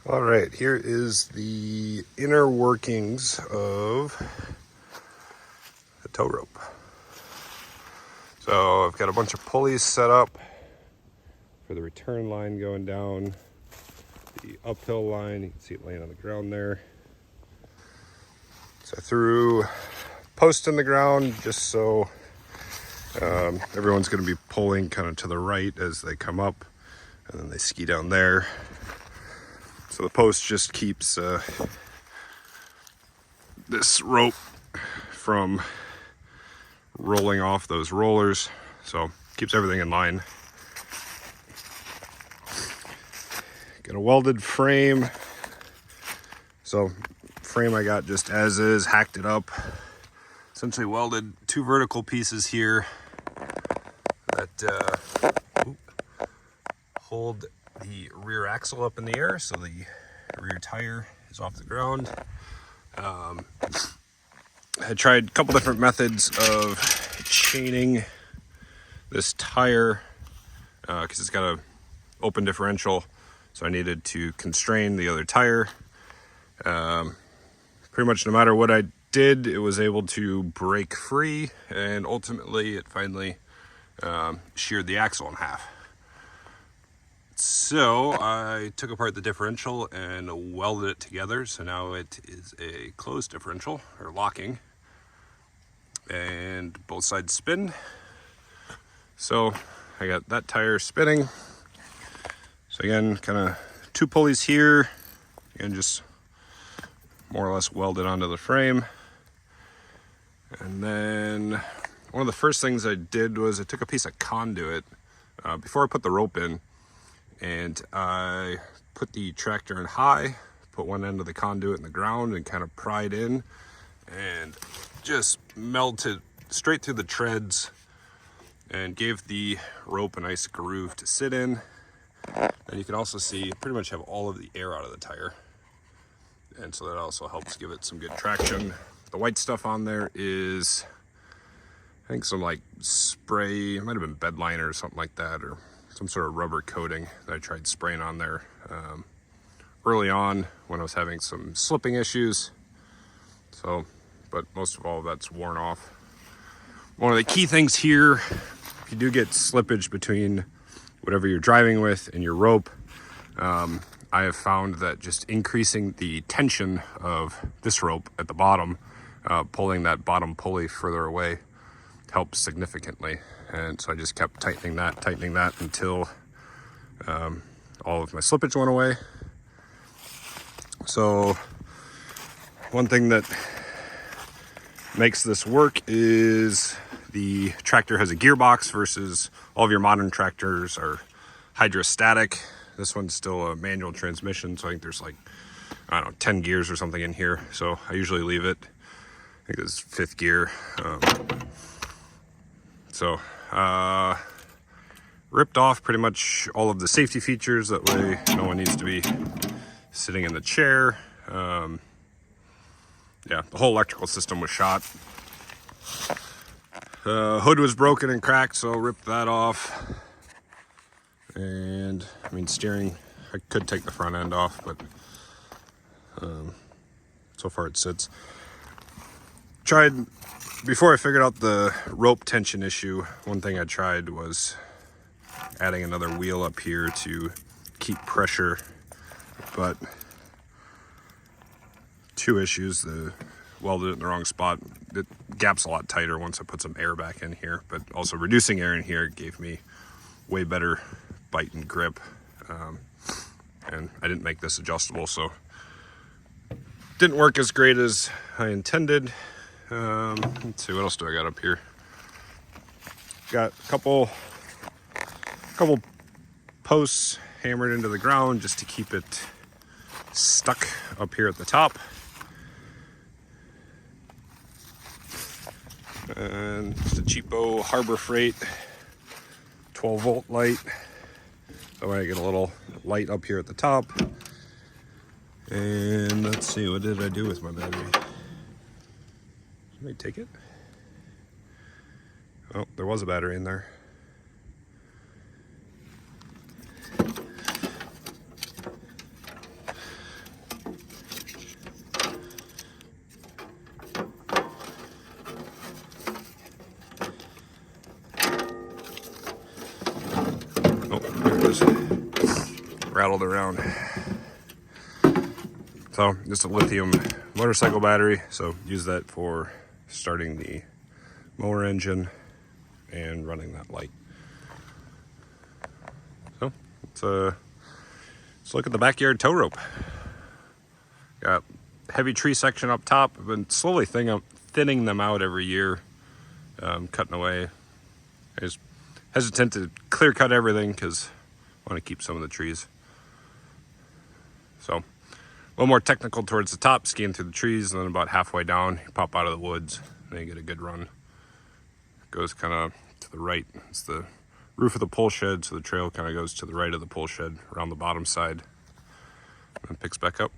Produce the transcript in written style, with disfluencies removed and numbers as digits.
All right, here is the inner workings of the tow rope. So I've got a bunch of pulleys set up for the return line going down the uphill line. You can see it laying on the ground there. So I threw posts in the ground just so everyone's going to be pulling kind of to the right as they come up, and then they ski down there. So the post just keeps this rope from rolling off those rollers, so keeps everything in line. Got a welded frame. So frame I got just as is, hacked it up. Essentially welded two vertical pieces here that hold the rear axle up in the air, so the rear tire is off the ground. I tried a couple different methods of chaining this tire because it's got an open differential, so I needed to constrain the other tire. Pretty much no matter what I did, it was able to break free, and ultimately it finally sheared the axle in half. So I took apart the differential and welded it together, so now it is a closed differential, or locking, and both sides spin. So I got that tire spinning. So again, kind of two pulleys here, and just more or less welded onto the frame. And then one of the first things I did was I took a piece of conduit before I put the rope in, and I put the tractor in high, put one end of the conduit in the ground and kind of pried in, and just melted straight through the treads and gave the rope a nice groove to sit in. And you can also see pretty much have all of the air out of the tire, and so that also helps give it some good traction. The white stuff on there is, I think, some like spray, it might have been bed liner or something like that, or some sort of rubber coating that I tried spraying on there early on when I was having some slipping issues. So, but most of all, that's worn off. One of the key things here, if you do get slippage between whatever you're driving with and your rope, I have found that just increasing the tension of this rope at the bottom, pulling that bottom pulley further away, helps significantly. And so I just kept tightening that until all of my slippage went away. So one thing that makes this work is the tractor has a gearbox versus all of your modern tractors are hydrostatic. This one's still a manual transmission, so I think there's like, I don't know, 10 gears or something in here. So I usually leave it, I think this is 5th gear. Ripped off pretty much all of the safety features, that way no one needs to be sitting in the chair. Yeah, the whole electrical system was shot. Hood was broken and cracked, so ripped that off. And I mean, steering, I could take the front end off, but so far it sits. Tried, before I figured out the rope tension issue, one thing I tried was adding another wheel up here to keep pressure, but two issues. The welded it in the wrong spot. The gap's a lot tighter once I put some air back in here, but also reducing air in here gave me way better bite and grip. And I didn't make this adjustable, so didn't work as great as I intended. Let's see, what else do I got up here? Got a couple posts hammered into the ground just to keep it stuck up here at the top. And just a cheapo Harbor Freight 12-volt light. That way I get a little light up here at the top. And let's see, what did I do with my battery? Did I take it? Oh, there was a battery in there. rattled around. So just a lithium motorcycle battery, so use that for starting the mower engine and running that light. So let's look at the backyard tow rope. Got heavy tree section up top. I've been slowly thinning them out every year, cutting away. I just hesitant to clear cut everything because I want to keep some of the trees. So a little more technical towards the top, skiing through the trees, and then about halfway down, you pop out of the woods, and then you get a good run. It goes kind of to the right. It's the roof of the pole shed, so the trail kind of goes to the right of the pole shed around the bottom side, and then picks back up.